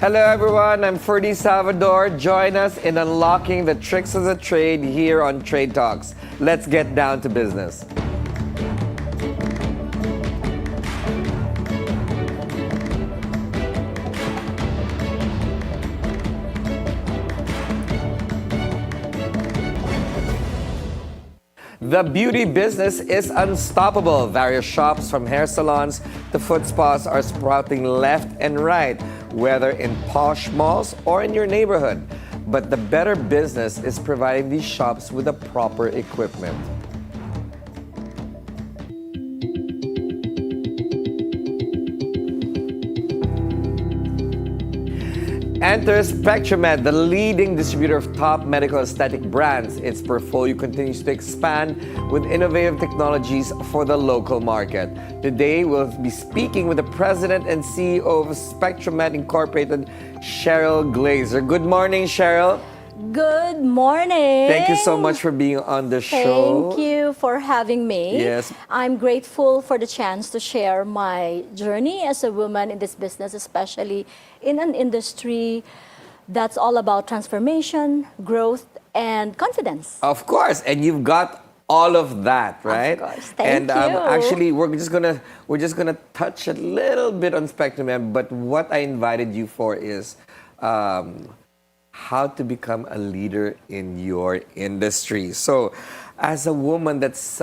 Hello everyone, I'm Ferdi Salvador. Join us in unlocking the tricks of the trade here on Trade Talks. Let's get down to business. The beauty business is unstoppable. Various shops from hair salons to foot spas are sprouting left and right, whether in posh malls or in your neighborhood. But the better business is providing these shops with the proper equipment. Enter Spectramed, the leading distributor of top medical aesthetic brands. Its portfolio continues to expand with innovative technologies for the local market. Today, we'll be speaking with the president and CEO of Spectramed Incorporated, Cherryl Glazer. Good morning, Cherryl. Good morning. Thank you so much for being on the show. Thank you for having me. Yes. I'm grateful for the chance to share my journey as a woman in this business, especially in an industry that's all about transformation, growth, and confidence. Of course, and you've got all of that, right? Of course. Thank you. Actually, we're just gonna touch a little bit on Spectramed, but what I invited you for is how to become a leader in your industry. So, as a woman that's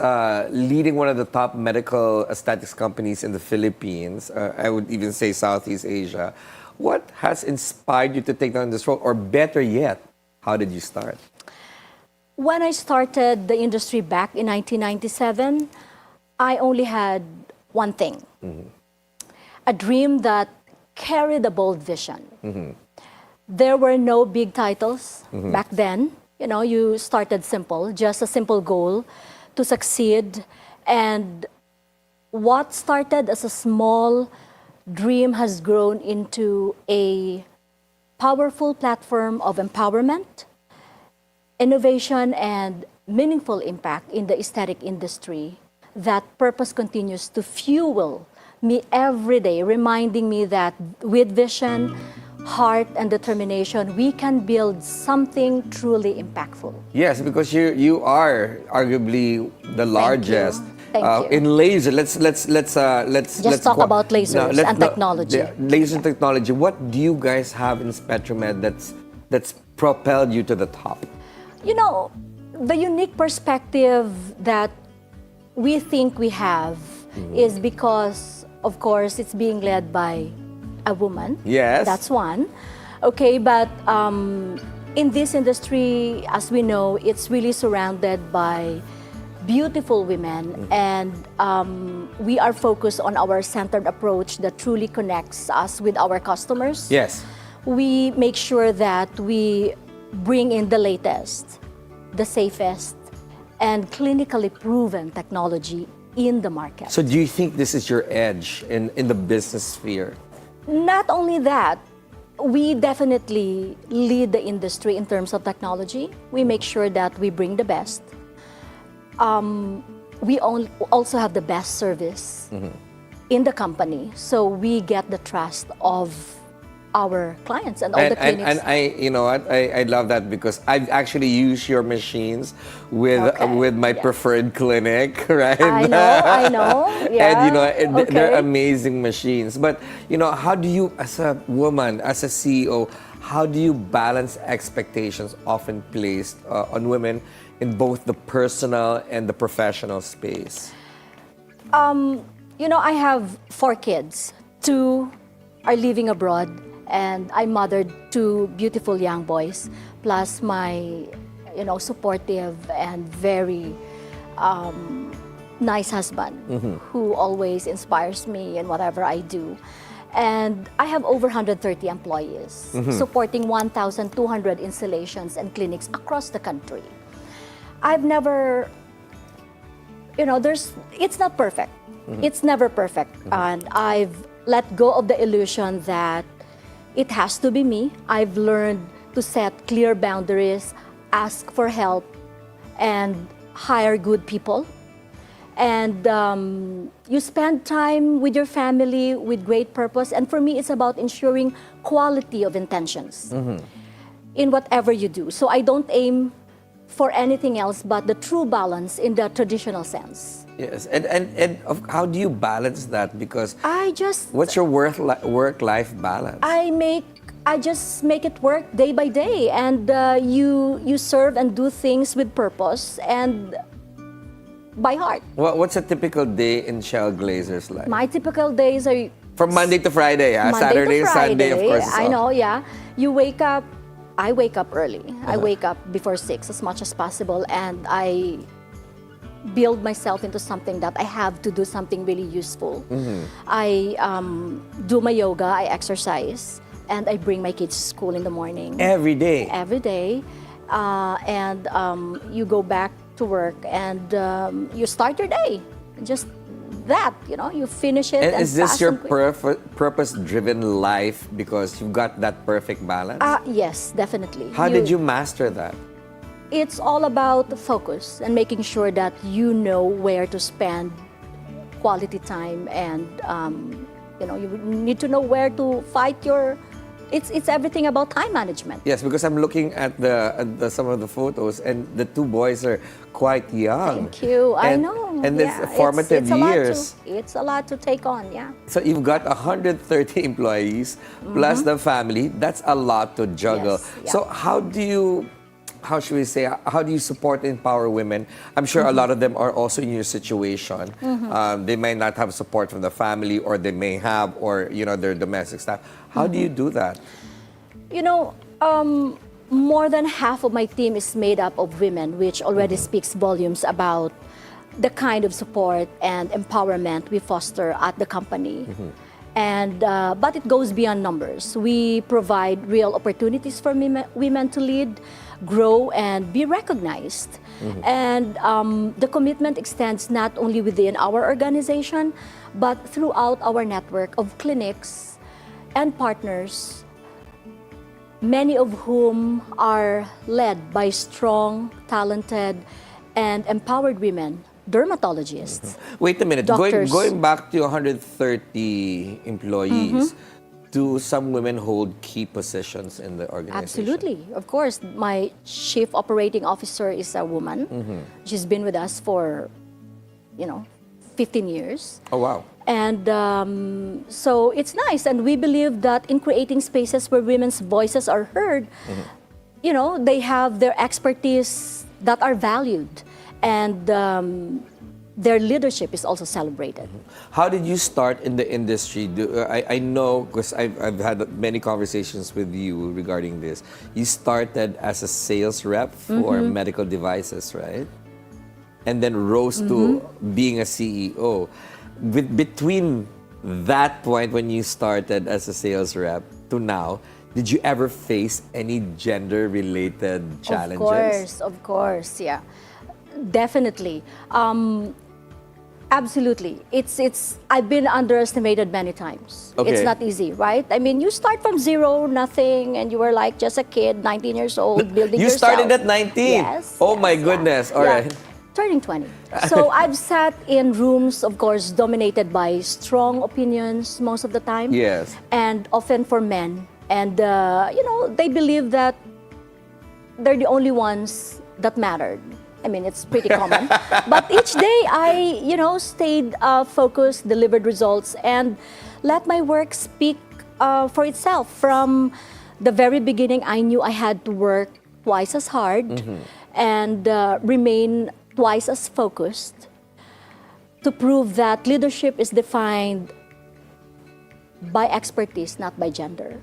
leading one of the top medical aesthetics companies in the Philippines, I would even say Southeast Asia, what has inspired you to take on this role? Or better yet, how did you start? When I started the industry back in 1997, I only had one thing, a dream that carried a bold vision. There were no big titles back then. You know, you started simple, just a simple goal to succeed. And what started as a small dream has grown into a powerful platform of empowerment, innovation, and meaningful impact in the aesthetic industry. That purpose continues to fuel me every day, reminding me that with vision, heart, and determination, we can build something truly impactful. Yes, because you are arguably the largest. Thank you. In laser. Let's talk about lasers and technology. Laser technology. What do you guys have in Spectramed that's propelled you to the top? You know, the unique perspective that we think we have is because, of course, it's being led by a woman. Yes. That's one. Okay, but in this industry, as we know, it's really surrounded by beautiful women, and we are focused on our centered approach that truly connects us with our customers. Yes. We make sure that we bring in the latest, the safest, and clinically proven technology in the market. So do you think this is your edge in the business sphere? Not only that, we definitely lead the industry in terms of technology. We make sure that we bring the best. We also have the best service in the company, so we get the trust of our clients and all the clinics. And you know what, I love that because I've actually used your machines with my preferred clinic, right? I know. Yeah. And you know, they're amazing machines. But you know, how do you, as a woman, as a CEO, how do you balance expectations often placed on women in both the personal and the professional space? You know, I have 4 kids. 2 are living abroad, and I mothered 2 beautiful young boys, plus my, you know, supportive and very nice husband who always inspires me in whatever I do. And I have over 130 employees, supporting 1,200 installations and clinics across the country. I've never, you know, it's not perfect. It's never perfect. And I've let go of the illusion that it has to be me. I've learned to set clear boundaries, ask for help, and hire good people. And you spend time with your family with great purpose. And for me, it's about ensuring quality of intentions in whatever you do. So I don't aim for anything else but the true balance in the traditional sense. Yes, and how do you balance that? Because I just what's your work-life balance? I just make it work day by day, and you serve and do things with purpose and by heart. What's a typical day in Cherryl Glazer's life? My typical days are From Monday to Friday, Monday Saturday to and Sunday, of Friday. course. I know, yeah. You wake up. I wake up early. I Uh-huh. wake up before 6 as much as possible, and I build myself into something that I have to do something really useful. I do my yoga, I exercise, and I bring my kids to school in the morning. Every day. Every day. And you go back to work, and you start your day. Just that, you finish it. And is this fast your and quick. purpose-driven life because you've got that perfect balance? Yes, definitely. How did you master that? It's all about the focus and making sure that you know where to spend quality time, and you need to know where to fight your. It's everything about time management. Yes, because I'm looking at some of the photos, and the two boys are quite young. Thank you. I And- know. And it's Yeah, formative it's a lot years. it's a lot to take on. Yeah. So you've got 130 employees plus the family. That's a lot to juggle. Yes, yeah. So how do you support and empower women? I'm sure a lot of them are also in your situation. They may not have support from the family, or they may have, or their domestic staff. How do you do that? More than half of my team is made up of women, which already speaks volumes about the kind of support and empowerment we foster at the company. And but it goes beyond numbers. We provide real opportunities for women to lead, grow, and be recognized. And the commitment extends not only within our organization, but throughout our network of clinics and partners, many of whom are led by strong, talented, and empowered women, dermatologists. Wait a minute. Doctors. Going back to 130 employees, do some women hold key positions in the organization? Absolutely. Of course, my chief operating officer is a woman. She's been with us for, 15 years. Oh, wow. And so it's nice. And we believe that in creating spaces where women's voices are heard, they have their expertise that are valued. And their leadership is also celebrated. How did you start in the industry? I know, because I've had many conversations with you regarding this. You started as a sales rep for medical devices, right? And then rose to being a CEO. Between that point when you started as a sales rep to now, did you ever face any gender-related challenges? Of course, yeah. Definitely. Absolutely. I've been underestimated many times. Okay. It's not easy, right? I mean, you start from zero, nothing, and you were like just a kid, 19 years old, building You yourself. started at 19? Yes. Oh yes, my yeah. goodness. All Yeah. right. Turning 20. So I've sat in rooms, of course, dominated by strong opinions most of the time. Yes. And often for men. And, they believe that they're the only ones that mattered. I mean, it's pretty common. But each day I, stayed focused, delivered results, and let my work speak for itself. From the very beginning, I knew I had to work twice as hard and remain twice as focused to prove that leadership is defined by expertise, not by gender.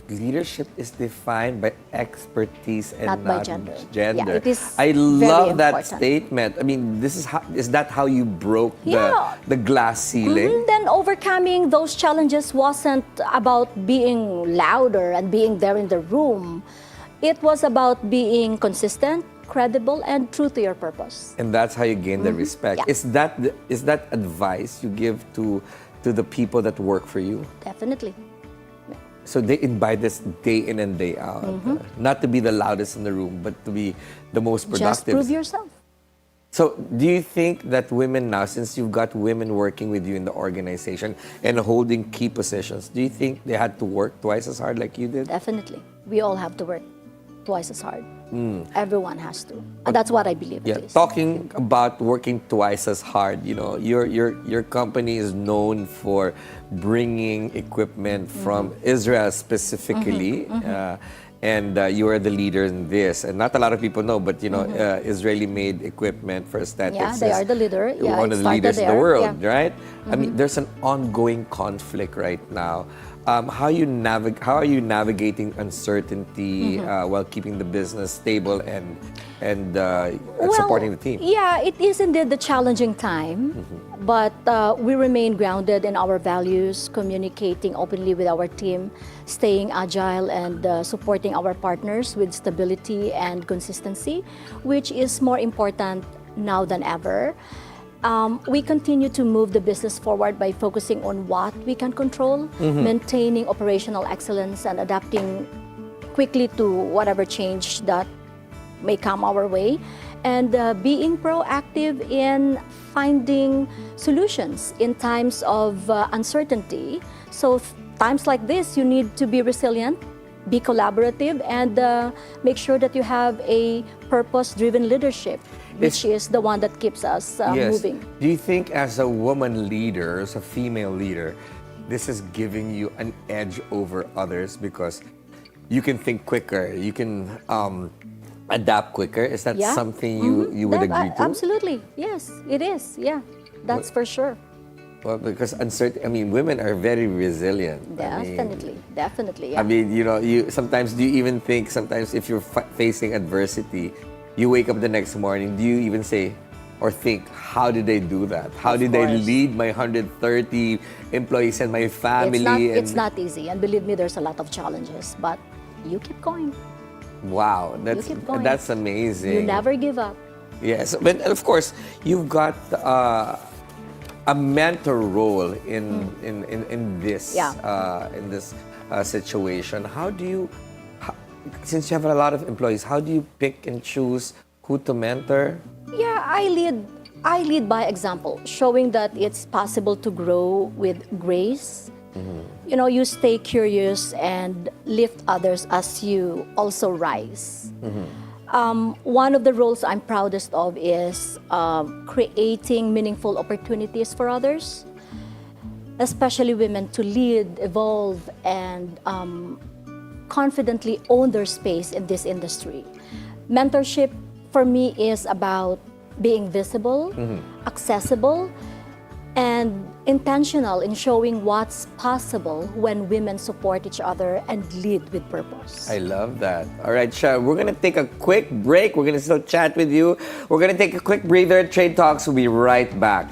Leadership is defined by expertise and Not by gender. Yeah, it is I very love that important. statement. I mean, is that how you broke Yeah. the glass ceiling? Then overcoming those challenges wasn't about being louder and being there in the room. It was about being consistent, credible, and true to your purpose. And that's how you gain the respect. Yeah. Is that advice you give to the people that work for you? Definitely. So they invite this day in and day out. Not to be the loudest in the room, but to be the most productive. Just prove yourself. So, do you think that women now, since you've got women working with you in the organization and holding key positions, do you think they had to work twice as hard like you did? Definitely. We all have to work twice as hard. Everyone has to. And that's what I believe Yeah, it is. talking about working twice as hard, your company is known for bringing equipment from Israel specifically, and you are the leader in this. And not a lot of people know, but Israeli-made equipment for aesthetics. Yeah, they are the leader. Yeah, one it of the started leaders in the there. world, Yeah. right? I mean, there's an ongoing conflict right now. How are you navigating uncertainty while keeping the business stable and supporting the team? Yeah, it is indeed the challenging time, but we remain grounded in our values, communicating openly with our team, staying agile, and supporting our partners with stability and consistency, which is more important now than ever. We continue to move the business forward by focusing on what we can control, maintaining operational excellence, and adapting quickly to whatever change that may come our way, and being proactive in finding solutions in times of uncertainty. So times like this, you need to be resilient, be collaborative, and make sure that you have a purpose-driven leadership, which is the one that keeps us moving. Do you think as a woman leader, as a female leader, this is giving you an edge over others because you can think quicker, you can adapt quicker? Is that something you would agree to? Absolutely. Yes, it is. Yeah, that's for sure. Well, because women are very resilient. Definitely, definitely. Yeah. I mean, you sometimes do you even think sometimes if you're facing adversity, you wake up the next morning, do you even say or think, how did they do that? How did they lead my 130 employees and my family? It's not easy, and believe me, there's a lot of challenges, but you keep going. Wow, that's amazing. You never give up. Yes, but of course, you've got a mentor role in this situation. How do you, since you have a lot of employees, how do you pick and choose who to mentor? Yeah, I lead by example, showing that it's possible to grow with grace. You stay curious and lift others as you also rise. One of the roles I'm proudest of is creating meaningful opportunities for others, especially women, to lead, evolve, and confidently own their space in this industry. Mentorship for me is about being visible, accessible, and intentional in showing what's possible when women support each other and lead with purpose. I love that. All right, Cheryl, we're going to take a quick break. We're going to still chat with you. We're going to take a quick breather. Trade Talks will be right back.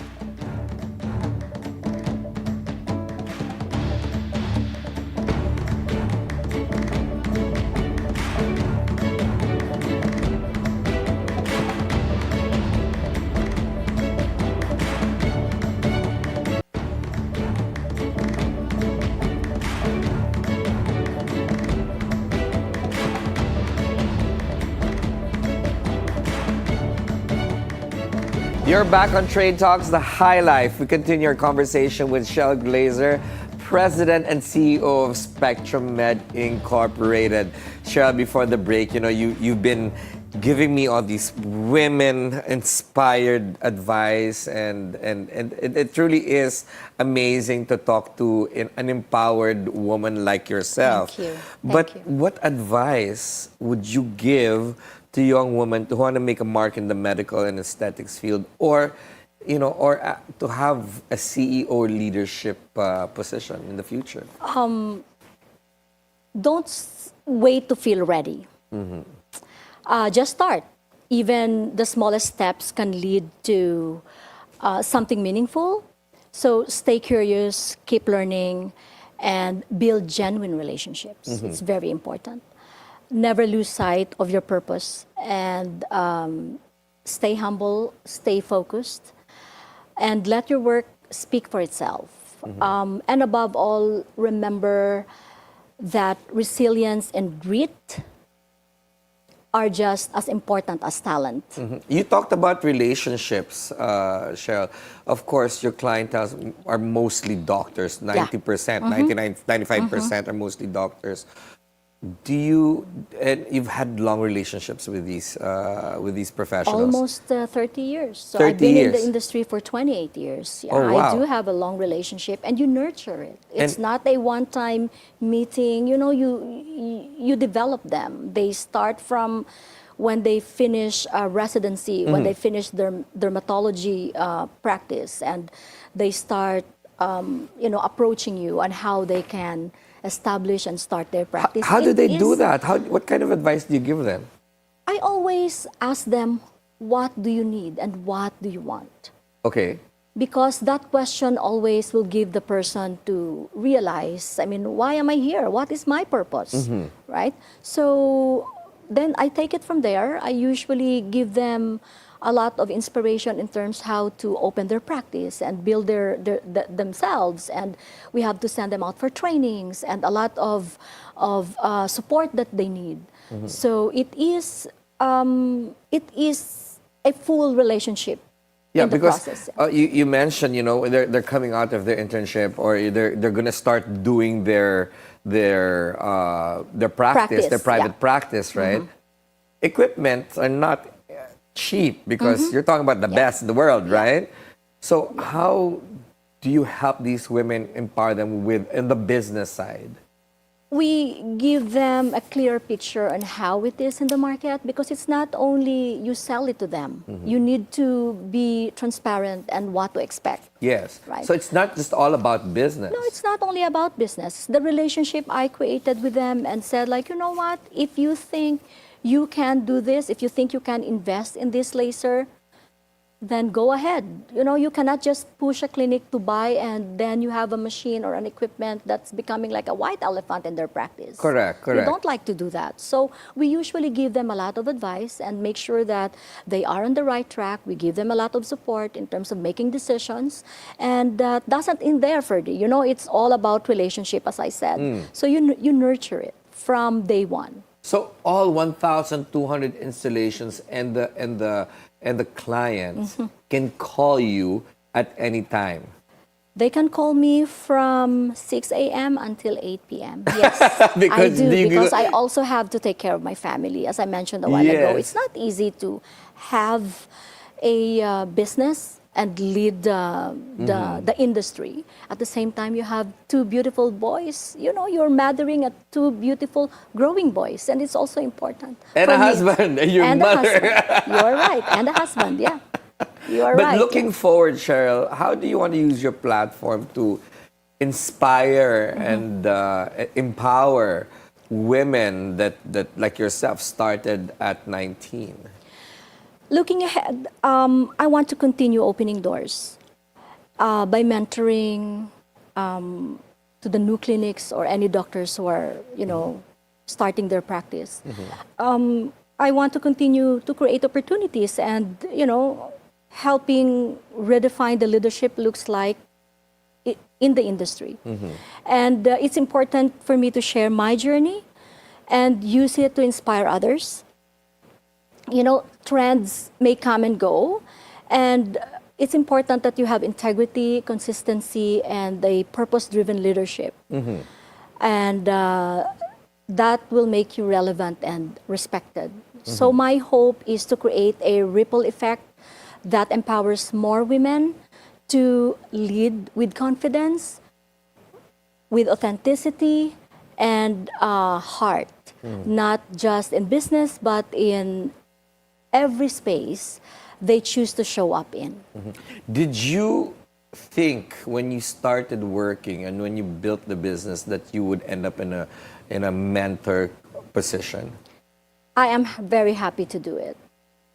You're back on Trade Talks, the High Life. We continue our conversation with Cherryl Glazer, President and CEO of Spectrum Med Incorporated. Cherryl, before the break, you've been giving me all these women-inspired advice, and it truly is amazing to talk to an empowered woman like yourself. Thank you. But what advice would you give to young women who want to make a mark in the medical and aesthetics field, or to have a CEO leadership position in the future? Don't wait to feel ready. Just start. Even the smallest steps can lead to something meaningful. So stay curious, keep learning, and build genuine relationships. It's very important. Never lose sight of your purpose, and stay humble, stay focused, and let your work speak for itself. And above all, remember that resilience and grit are just as important as talent. You talked about relationships, Cheryl. Of course, your clientele are mostly doctors. 90%, 99, 95% are mostly doctors. And you've had long relationships with these professionals? Almost 30 years. So 30 I've been in the years. industry for 28 years. Yeah, Oh, wow. I do have a long relationship, and you nurture it. It's not a one-time meeting. You know, you develop them. They start from when they finish residency, when they finish their dermatology practice, and they start, approaching you on how they can establish and start their practice. How do they do that? What kind of advice do you give them? I always ask them, what do you need and what do you want? Okay. Because that question always will give the person to realize, I mean, why am I here? What is my purpose? Right? So then I take it from there. I usually give them a lot of inspiration in terms how to open their practice and build themselves, and we have to send them out for trainings and a lot of support that they need. So it is a full relationship. Yeah, in the because process. you mentioned, they're coming out of their internship, or they're going to start doing their practice, their private practice, right? Equipment are not cheap, because you're talking about the best in the world, right? So how do you help these women, empower them in the business side? We give them a clear picture on how it is in the market, because it's not only you sell it to them. You need to be transparent and what to expect. Yes. Right. So it's not just all about business. No, it's not only about business. The relationship I created with them and said, like, you know what, if you think you can do this, if you think you can invest in this laser, then go ahead. You cannot just push a clinic to buy and then you have a machine or an equipment that's becoming like a white elephant in their practice. Correct. We don't like to do that. So we usually give them a lot of advice and make sure that they are on the right track. We give them a lot of support in terms of making decisions. And that doesn't end there, Ferdi. It's all about relationship, as I said. So you nurture it from day one. So all 1,200 installations and the clients can call you at any time. They can call me from 6 a.m. until 8 p.m. Yes, I do, because I also have to take care of my family, as I mentioned a while ago. It's not easy to have a business and lead the industry. At the same time, you have two beautiful boys. You're mothering at two beautiful growing boys, and it's also important. And a husband, and your mother. You're right, and a husband, yeah. You're But right. looking forward, Cheryl, how do you want to use your platform to inspire and empower women that like yourself started at 19? Looking ahead, I want to continue opening doors by mentoring to the new clinics or any doctors who are, starting their practice. I want to continue to create opportunities and, helping redefine the leadership looks like in the industry. And it's important for me to share my journey and use it to inspire others. Trends may come and go, and it's important that you have integrity, consistency, and a purpose-driven leadership. And that will make you relevant and respected. So my hope is to create a ripple effect that empowers more women to lead with confidence, with authenticity, and heart. Not just in business, but in every space they choose to show up in. Did you think when you started working and when you built the business that you would end up in a mentor position? I am very happy to do it.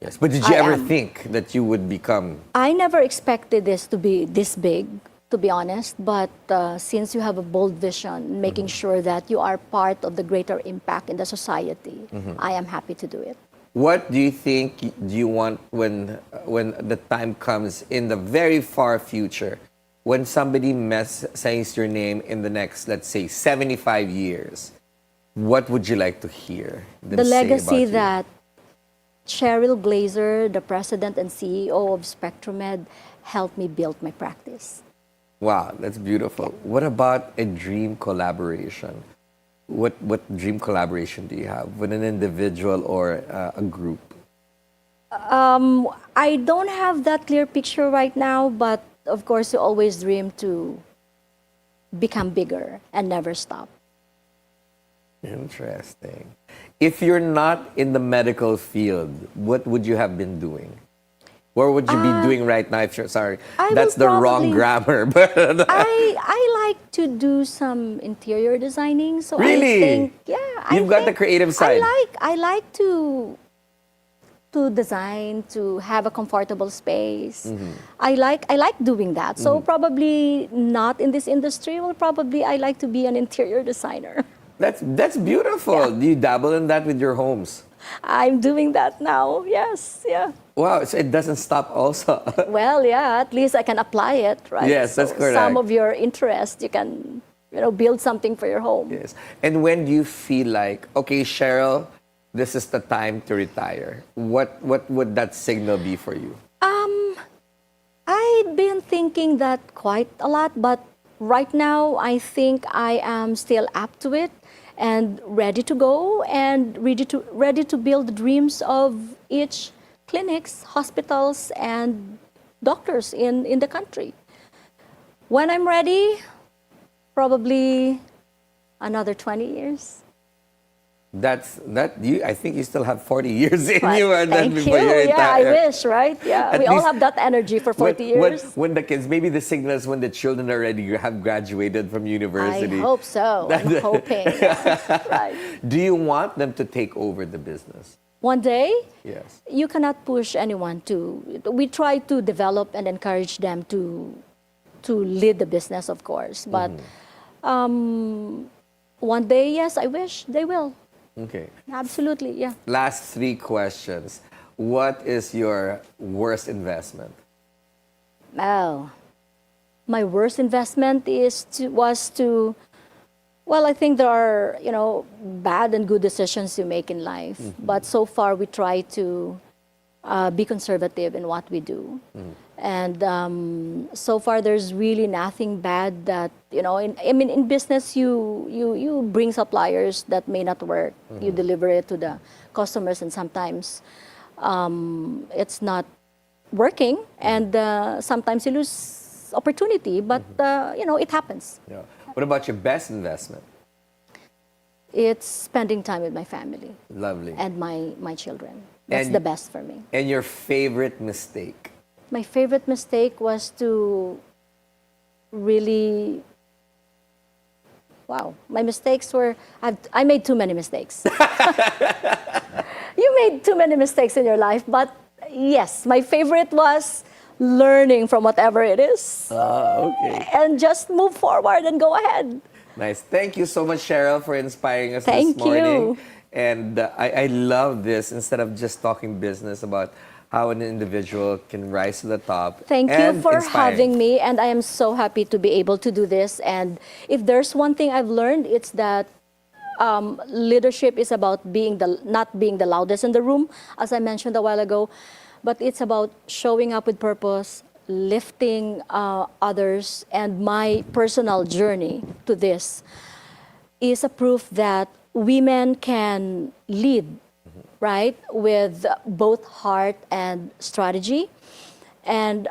Yes, but did you ever think that you would become? I never expected this to be this big, to be honest, but since you have a bold vision, making sure that you are part of the greater impact in the society, I am happy to do it. What do you think do you want when the time comes in the very far future, when somebody says your name in the next, let's say, 75 years? What would you like to hear them The say legacy about you? that Cherryl Glazer, the president and CEO of SpectroMed, helped me build my practice. Wow, that's beautiful. What about a dream collaboration? What dream collaboration do you have with an individual or a group? I don't have that clear picture right now, but of course, you always dream to become bigger and never stop. Interesting. If you're not in the medical field, what would you have been doing? What would you be doing right now if you're, sorry, I that's will the wrong probably- grammar. But I like to do some interior designing, so Really? I think, yeah. You've got the creative side. I like to design, to have a comfortable space. Mm-hmm. I like doing that. So probably not in this industry. Well, probably I like to be an interior designer. that's beautiful. Do you dabble in that with your homes? I'm doing that now. Yes, yeah. Wow, so it doesn't stop also. Well, yeah, at least I can apply it, right? Yes, that's correct. Some of your interest, you can, build something for your home. Yes. And when do you feel like, okay, Cheryl, this is the time to retire? What would that signal be for you? I've been thinking that quite a lot, but right now I think I am still up to it and ready to go and ready to build the dreams of each clinics, hospitals, and doctors in the country. When I'm ready, probably another 20 years. I think you still have 40 years in But you, and then thank before you. you Yeah, I retire. wish, right? Yeah, At we all least- have that energy for 40 years. When the kids, maybe the signal is when the children already have graduated from university. I hope so. I'm hoping. Yeah. Right. Do you want them to take over the business? One day, Yes. you cannot push anyone to. We try to develop and encourage them to lead the business, of course. But one day, yes, I wish they will. Okay. Absolutely, yeah. Last 3 questions. What is your worst investment? Oh, my worst investment well, I think there are, bad and good decisions you make in life. But so far, we try to be conservative in what we do. And so far, there's really nothing bad that, in business, you bring suppliers that may not work. You deliver it to the customers, and sometimes it's not working. And sometimes you lose opportunity, but, it happens. Yeah. What about your best investment? It's spending time with my family Lovely. and my children. That's And- the best for me. And your favorite mistake? My favorite mistake was to really, my mistakes were, I made too many mistakes. You made too many mistakes in your life, but yes, my favorite was learning from whatever it is Okay. and just move forward and go ahead. Nice. Thank you so much, Cheryl, for inspiring us Thank this morning. you. And I love this, instead of just talking business, about how an individual can rise to the top. Thank you and for inspiring. having me, and I am so happy to be able to do this. And if there's one thing I've learned, it's that leadership is about not being the loudest in the room, as I mentioned a while ago, but it's about showing up with purpose, lifting others, and my personal journey to this is a proof that women can lead, right, with both heart and strategy. And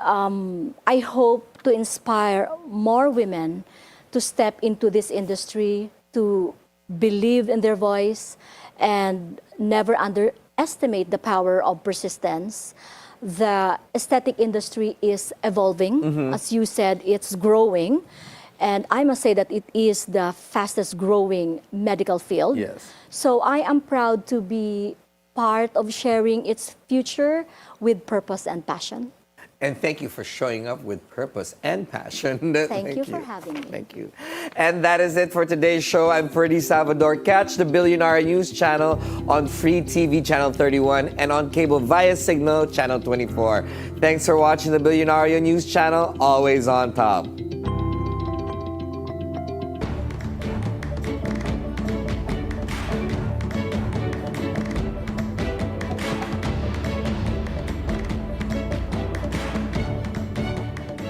I hope to inspire more women to step into this industry, to believe in their voice, and never underestimate the power of persistence. The aesthetic industry is evolving. As you said, it's growing. And I must say that it is the fastest growing medical field. Yes. So I am proud to be part of sharing its future with purpose and passion. And thank you for showing up with purpose and passion. Thank you for having me. Thank you. And that is it for today's show. I'm Ferdi Salvador. Catch the Bilyonaryo News channel on Free TV Channel 31 and on cable via Cignal Channel 24. Thanks for watching the Bilyonaryo News channel, always on top.